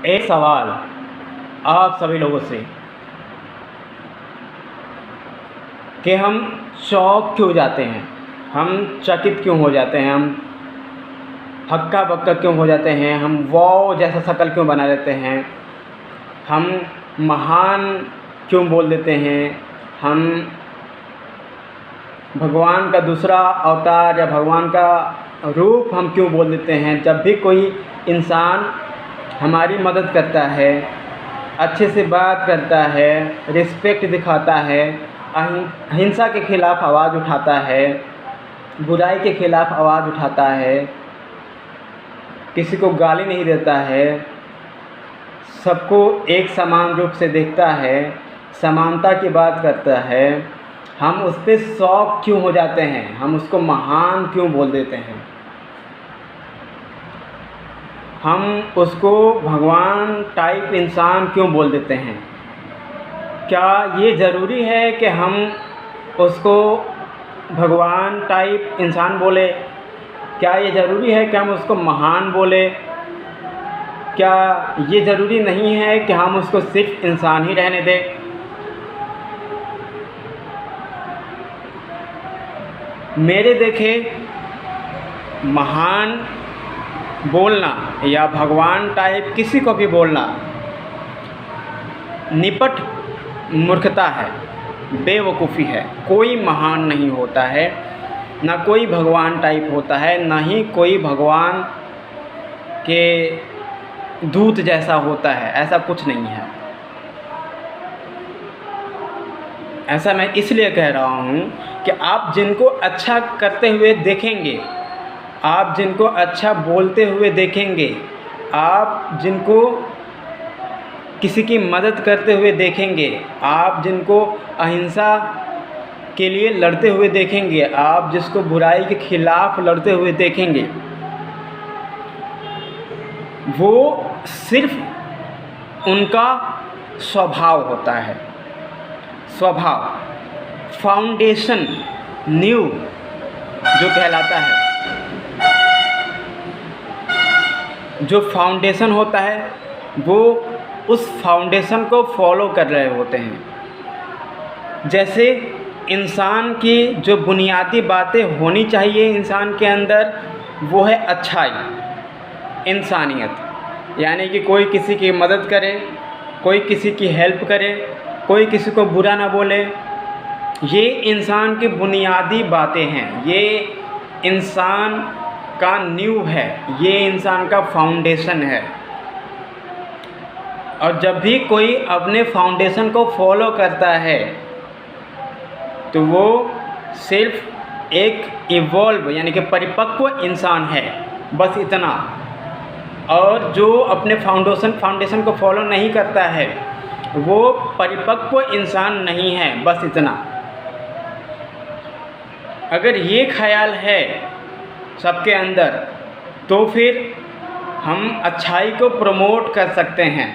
एक सवाल आप सभी लोगों से कि हम चौंक क्यों जाते हैं, हम चकित क्यों हो जाते हैं, हम हक्का बक्का क्यों हो जाते हैं, हम वाव जैसा शक्ल क्यों बना लेते हैं, हम महान क्यों बोल देते हैं, हम भगवान का दूसरा अवतार या भगवान का रूप हम क्यों बोल देते हैं। जब भी कोई इंसान हमारी मदद करता है, अच्छे से बात करता है, रिस्पेक्ट दिखाता है, अहिंसा के ख़िलाफ़ आवाज़ उठाता है, बुराई के ख़िलाफ़ आवाज़ उठाता है, किसी को गाली नहीं देता है, सबको एक समान रूप से देखता है, समानता की बात करता है, हम उस पर शौक क्यों हो जाते हैं, हम उसको महान क्यों बोल देते हैं, हम उसको भगवान टाइप इंसान क्यों बोल देते हैं। क्या ये ज़रूरी है कि हम उसको भगवान टाइप इंसान बोले? क्या ये ज़रूरी है कि हम उसको महान बोले? क्या ये ज़रूरी नहीं है कि हम उसको सिर्फ इंसान ही रहने दें? मेरे देखे महान बोलना या भगवान टाइप किसी को भी बोलना निपट मूर्खता है, बेवकूफ़ी है। कोई महान नहीं होता है, ना कोई भगवान टाइप होता है, ना ही कोई भगवान के दूत जैसा होता है। ऐसा कुछ नहीं है। ऐसा मैं इसलिए कह रहा हूँ कि आप जिनको अच्छा करते हुए देखेंगे, आप जिनको अच्छा बोलते हुए देखेंगे, आप जिनको किसी की मदद करते हुए देखेंगे, आप जिनको अहिंसा के लिए लड़ते हुए देखेंगे, आप जिसको बुराई के ख़िलाफ़ लड़ते हुए देखेंगे, वो सिर्फ उनका स्वभाव होता है। स्वभाव, फाउंडेशन, नींव जो कहलाता है, जो फाउंडेशन होता है वो उस फाउंडेशन को फॉलो कर रहे होते हैं। जैसे इंसान की जो बुनियादी बातें होनी चाहिए इंसान के अंदर, वो है अच्छाई, इंसानियत। यानी कि कोई किसी की मदद करे, कोई किसी की हेल्प करे, कोई किसी को बुरा ना बोले। ये इंसान की बुनियादी बातें हैं, ये इंसान का नींव है, ये इंसान का फाउंडेशन है। और जब भी कोई अपने फाउंडेशन को फॉलो करता है तो वो सिर्फ एक इवॉल्व यानी कि परिपक्व इंसान है, बस इतना। और जो अपने फाउंडेशन को फॉलो नहीं करता है वो परिपक्व इंसान नहीं है, बस इतना। अगर ये ख्याल है सबके अंदर तो फिर हम अच्छाई को प्रमोट कर सकते हैं।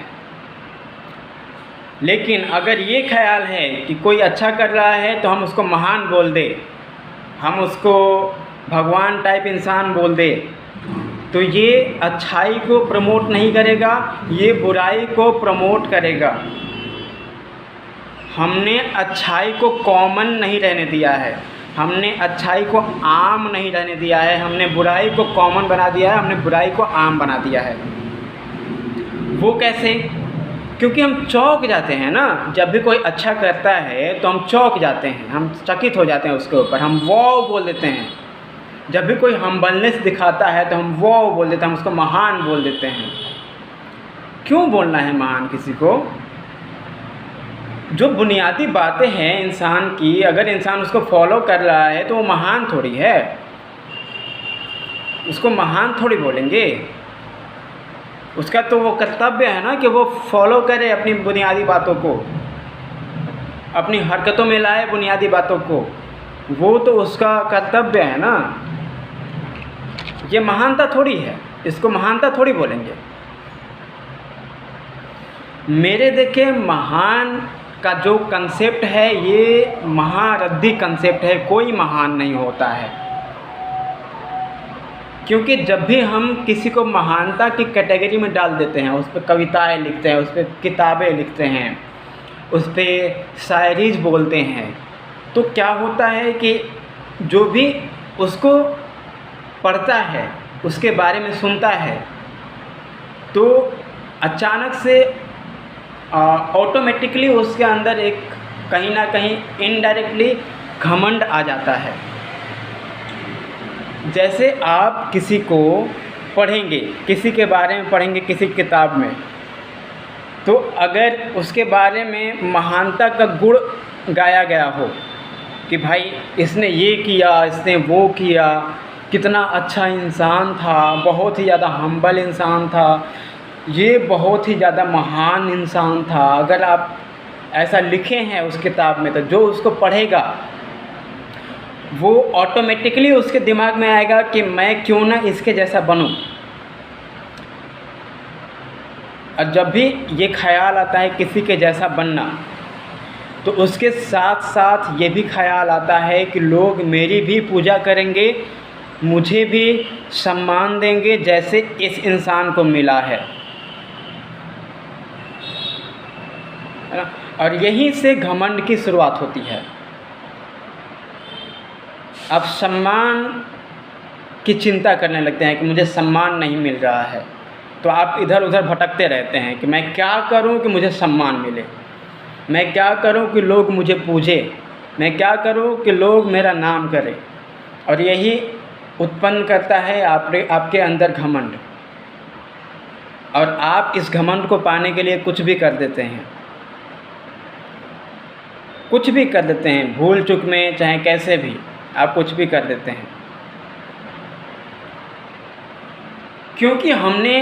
लेकिन अगर ये ख्याल है कि कोई अच्छा कर रहा है तो हम उसको महान बोल दें, हम उसको भगवान टाइप इंसान बोल दें, तो ये अच्छाई को प्रमोट नहीं करेगा, ये बुराई को प्रमोट करेगा। हमने अच्छाई को कॉमन नहीं रहने दिया है, हमने अच्छाई को आम नहीं रहने दिया है, हमने बुराई को कॉमन बना दिया है, हमने बुराई को आम बना दिया है। वो कैसे? क्योंकि हम चौंक जाते हैं ना, जब भी कोई अच्छा करता है तो हम चौंक जाते हैं, हम चकित हो जाते हैं उसके ऊपर, हम वाव बोल देते हैं। जब भी कोई हम्बलनेस दिखाता है तो हम वाव बोल देते हैं, हम उसको महान बोल देते हैं। क्यों बोलना है महान किसी को? जो बुनियादी बातें हैं इंसान की, अगर इंसान उसको फॉलो कर रहा है तो वो महान थोड़ी है, उसको महान थोड़ी बोलेंगे। उसका तो वो कर्तव्य है ना कि वो फॉलो करे अपनी बुनियादी बातों को, अपनी हरकतों में लाए बुनियादी बातों को, वो तो उसका कर्तव्य है ना। ये महानता थोड़ी है, इसको महानता थोड़ी बोलेंगे। मेरे देखे महान का जो कंसेप्ट है ये महारद्दी कंसेप्ट है, कोई महान नहीं होता है। क्योंकि जब भी हम किसी को महानता की कैटेगरी में डाल देते हैं, उस पे कविताएँ लिखते हैं, उस पे किताबें लिखते हैं, उस पे शायरीज़ बोलते हैं, तो क्या होता है कि जो भी उसको पढ़ता है, उसके बारे में सुनता है, तो अचानक से ऑटोमेटिकली उसके अंदर एक कहीं ना कहीं इनडायरेक्टली घमंड आ जाता है। जैसे आप किसी को पढ़ेंगे, किसी के बारे में पढ़ेंगे किसी किताब में, तो अगर उसके बारे में महानता का गुण गाया गया हो कि भाई इसने ये किया, इसने वो किया, कितना अच्छा इंसान था, बहुत ही ज़्यादा हम्बल इंसान था, ये बहुत ही ज़्यादा महान इंसान था, अगर आप ऐसा लिखे हैं उस किताब में, तो जो उसको पढ़ेगा वो ऑटोमेटिकली उसके दिमाग में आएगा कि मैं क्यों ना इसके जैसा बनूं। और जब भी ये ख्याल आता है किसी के जैसा बनना, तो उसके साथ साथ ये भी ख्याल आता है कि लोग मेरी भी पूजा करेंगे, मुझे भी सम्मान देंगे जैसे इस इंसान को मिला है ना। और यहीं से घमंड की शुरुआत होती है। अब सम्मान की चिंता करने लगते हैं कि मुझे सम्मान नहीं मिल रहा है, तो आप इधर उधर भटकते रहते हैं कि मैं क्या करूं कि मुझे सम्मान मिले, मैं क्या करूं कि लोग मुझे पूजे, मैं क्या करूं कि लोग मेरा नाम करें। और यही उत्पन्न करता है आपके अंदर घमंड, और आप इस घमंड को पाने के लिए कुछ भी कर देते हैं, कुछ भी कर देते हैं, भूल चूक में चाहे कैसे भी आप कुछ भी कर देते हैं, क्योंकि हमने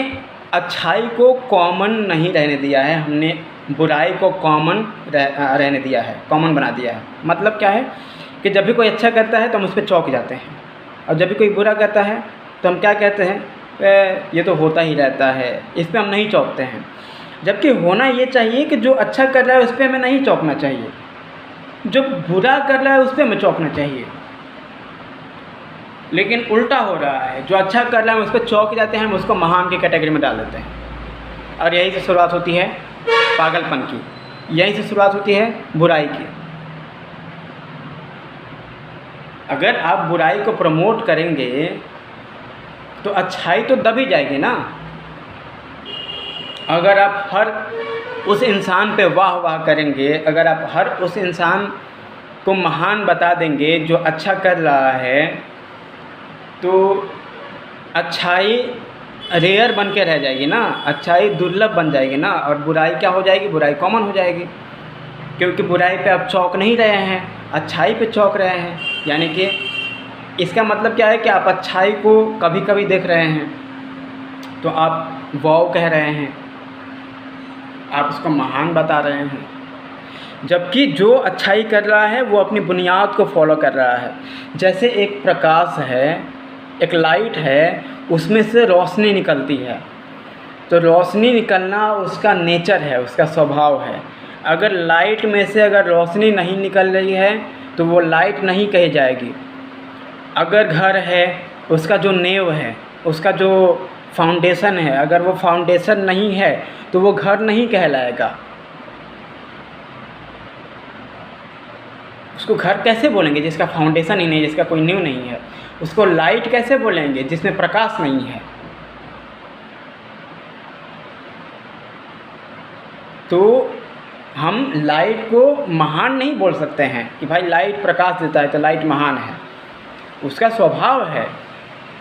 अच्छाई को कॉमन नहीं रहने दिया है, हमने बुराई को कॉमन रहने दिया है, कॉमन बना दिया है। मतलब क्या है कि जब भी कोई अच्छा करता है तो हम उस पर चौंक जाते हैं, और जब भी कोई बुरा करता है तो हम क्या कहते हैं, ये तो होता ही रहता है, इस पर हम नहीं चौंकते हैं। जबकि होना ये चाहिए कि जो अच्छा कर रहा है उस पर हमें नहीं चौंकना चाहिए, जो बुरा कर रहा है उस पर हमें चौंकना चाहिए। लेकिन उल्टा हो रहा है, जो अच्छा कर रहा है उस पर चौंक जाते हैं, हम उसको महान की कैटेगरी में डाल देते हैं। और यहीं से शुरुआत होती है पागलपन की, यहीं से शुरुआत होती है बुराई की। अगर आप बुराई को प्रमोट करेंगे तो अच्छाई तो दबी जाएगी ना। अगर आप हर उस इंसान पे वाह वाह करेंगे, अगर आप हर उस इंसान को महान बता देंगे जो अच्छा कर रहा है, तो अच्छाई रेयर बन के रह जाएगी ना, अच्छाई दुर्लभ बन जाएगी ना। और बुराई क्या हो जाएगी, बुराई कॉमन हो जाएगी, क्योंकि बुराई पे आप चौंक नहीं रहे हैं, अच्छाई पे चौंक रहे हैं। यानी कि इसका मतलब क्या है कि आप अच्छाई को कभी कभी देख रहे हैं तो आप वाव कह रहे हैं, आप उसको महान बता रहे हैं, जबकि जो अच्छाई कर रहा है वो अपनी बुनियाद को फॉलो कर रहा है। जैसे एक प्रकाश है, एक लाइट है, उसमें से रोशनी निकलती है, तो रोशनी निकलना उसका नेचर है, उसका स्वभाव है। अगर लाइट में से अगर रोशनी नहीं निकल रही है तो वो लाइट नहीं कही जाएगी। अगर घर है, उसका जो नींव है, उसका जो फाउंडेशन है, अगर वो फाउंडेशन नहीं है तो वो घर नहीं कहलाएगा। उसको घर कैसे बोलेंगे जिसका फाउंडेशन ही नहीं, जिसका कोई नींव नहीं है। उसको लाइट कैसे बोलेंगे जिसमें प्रकाश नहीं है। तो हम लाइट को महान नहीं बोल सकते हैं कि भाई लाइट प्रकाश देता है तो लाइट महान है। उसका स्वभाव है,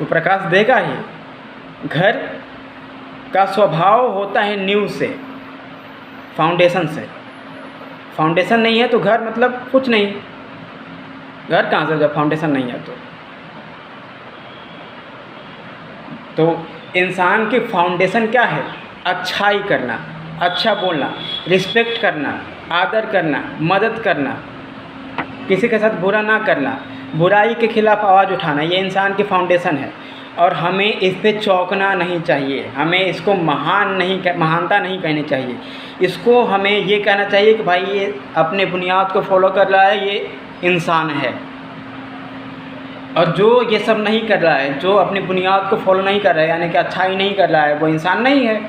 वो प्रकाश देगा ही। घर का स्वभाव होता है नींव से, फाउंडेशन से। फाउंडेशन नहीं है तो घर मतलब कुछ नहीं। घर कहाँ से जब फाउंडेशन नहीं है तो इंसान की फाउंडेशन क्या है? अच्छाई करना, अच्छा बोलना, रिस्पेक्ट करना, आदर करना, मदद करना, किसी के साथ बुरा ना करना, बुराई के खिलाफ़ आवाज़ उठाना, ये इंसान की फाउंडेशन है। और हमें इस पे चौंकना नहीं चाहिए, हमें इसको महानता नहीं कहनी चाहिए। इसको हमें ये कहना चाहिए कि भाई ये अपने बुनियाद को फॉलो कर रहा है, ये इंसान है। और जो ये सब नहीं कर रहा है, जो अपनी बुनियाद को फॉलो नहीं कर रहा है, यानी कि अच्छाई नहीं कर रहा है, वो इंसान नहीं है,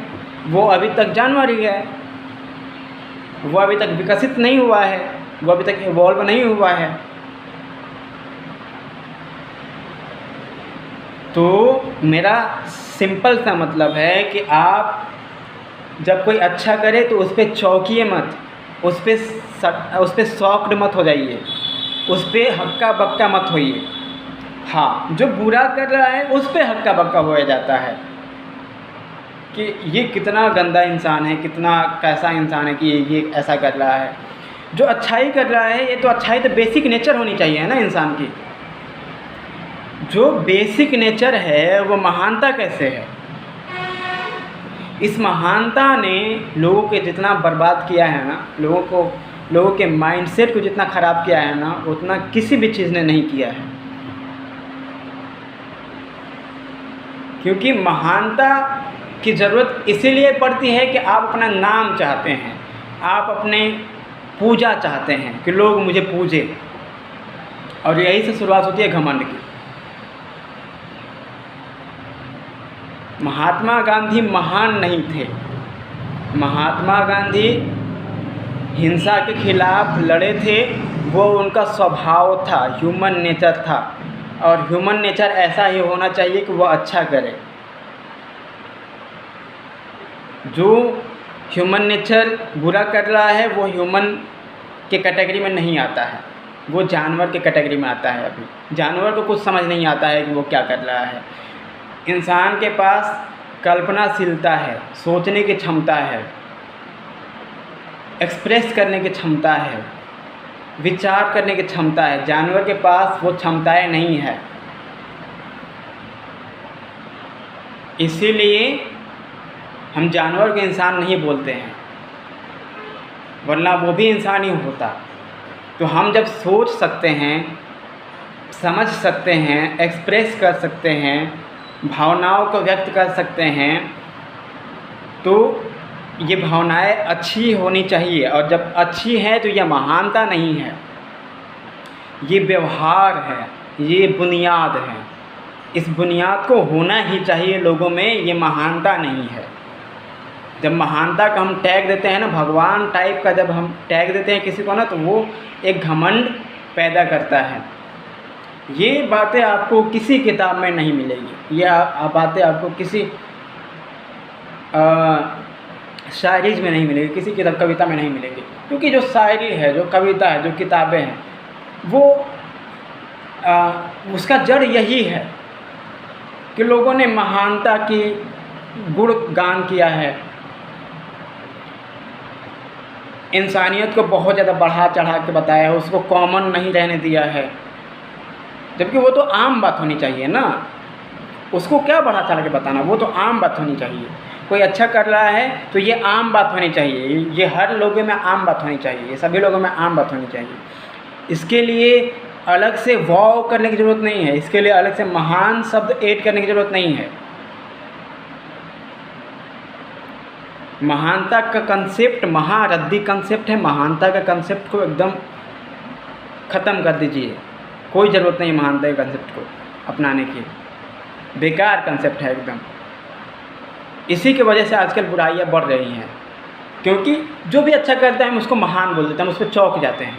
वो अभी तक जानवर ही है, वो अभी तक विकसित नहीं हुआ है, वो अभी तक इवॉल्व नहीं हुआ है। तो मेरा सिंपल सा मतलब है कि आप जब कोई अच्छा करे तो उस पर चौंकिए मत, उस पर शॉक्ड मत हो जाइए, उस पर हक्का बक्का मत होइए। हाँ, जो बुरा कर रहा है उस पर हक्का बक्का हो जाता है कि ये कितना गंदा इंसान है, कितना कैसा इंसान है कि ये ऐसा कर रहा है। जो अच्छाई कर रहा है, ये तो अच्छाई तो बेसिक नेचर होनी चाहिए ना इंसान की। जो बेसिक नेचर है वो महानता कैसे है? इस महानता ने लोगों के जितना बर्बाद किया है ना, लोगों के माइंडसेट को जितना ख़राब किया है ना, उतना किसी भी चीज़ ने नहीं किया है। क्योंकि महानता की ज़रूरत इसीलिए पड़ती है कि आप अपना नाम चाहते हैं, आप अपने पूजा चाहते हैं कि लोग मुझे पूजे, और यही से शुरुआत होती है घमंड की। महात्मा गांधी महान नहीं थे। महात्मा गांधी हिंसा के खिलाफ लड़े थे, वो उनका स्वभाव था, ह्यूमन नेचर था, और ह्यूमन नेचर ऐसा ही होना चाहिए कि वो अच्छा करे। जो ह्यूमन नेचर बुरा कर रहा है वो ह्यूमन के कैटेगरी में नहीं आता है, वो जानवर के कैटेगरी में आता है। अभी जानवर को कुछ समझ नहीं आता है कि वो क्या कर रहा है। इंसान के पास कल्पनाशीलता है, सोचने की क्षमता है, एक्सप्रेस करने की क्षमता है, विचार करने की क्षमता है। जानवर के पास वो क्षमताएं नहीं है। इसीलिए हम जानवर को इंसान नहीं बोलते हैं, वरना वो भी इंसान ही होता। तो हम जब सोच सकते हैं, समझ सकते हैं, एक्सप्रेस कर सकते हैं, भावनाओं को व्यक्त कर सकते हैं, तो ये भावनाएं अच्छी होनी चाहिए। और जब अच्छी है तो यह महानता नहीं है, ये व्यवहार है, ये बुनियाद है। इस बुनियाद को होना ही चाहिए लोगों में, ये महानता नहीं है। जब महानता का हम टैग देते हैं ना, भगवान टाइप का जब हम टैग देते हैं किसी को ना, तो वो एक घमंड पैदा करता है। ये बातें आपको किसी किताब में नहीं मिलेगी, ये बातें आपको किसी शायरीज में नहीं मिलेगी, किसी किताब कविता में नहीं मिलेगी। क्योंकि जो शायरी है, जो कविता है, जो किताबें हैं, वो उसका जड़ यही है कि लोगों ने महानता की गुणगान किया है, इंसानियत को बहुत ज़्यादा बढ़ा चढ़ा के बताया है, उसको कॉमन नहीं रहने दिया है। जबकि वो तो आम बात होनी चाहिए ना, उसको क्या बढ़ा चढ़ा के बताना, वो तो आम बात होनी चाहिए। कोई अच्छा कर रहा है तो ये आम बात होनी चाहिए, ये हर लोगों में आम बात होनी चाहिए, ये सभी लोगों में आम बात होनी चाहिए। इसके लिए अलग से वाव करने की ज़रूरत नहीं है, इसके लिए अलग से महान शब्द ऐड करने की ज़रूरत नहीं है। महानता का कंसेप्ट महारद्दी कंसेप्ट है। महानता का कंसेप्ट को एकदम ख़त्म कर दीजिए, कोई ज़रूरत नहीं महानता के कंसेप्ट को अपनाने की, बेकार कंसेप्ट है एकदम। इसी की वजह से आजकल बुराइयाँ बढ़ रही हैं, क्योंकि जो भी अच्छा करता है हम उसको महान बोल देते हैं, हम उस पर चौंक जाते हैं।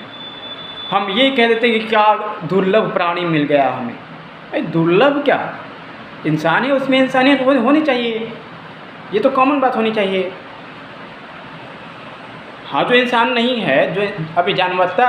हम ये कह देते हैं कि क्या दुर्लभ प्राणी मिल गया हमें। भाई दुर्लभ क्या, इंसान है, उसमें इंसानियत होनी चाहिए, ये तो कॉमन बात होनी चाहिए। हाँ, जो इंसान नहीं है, जो अभी जानवरता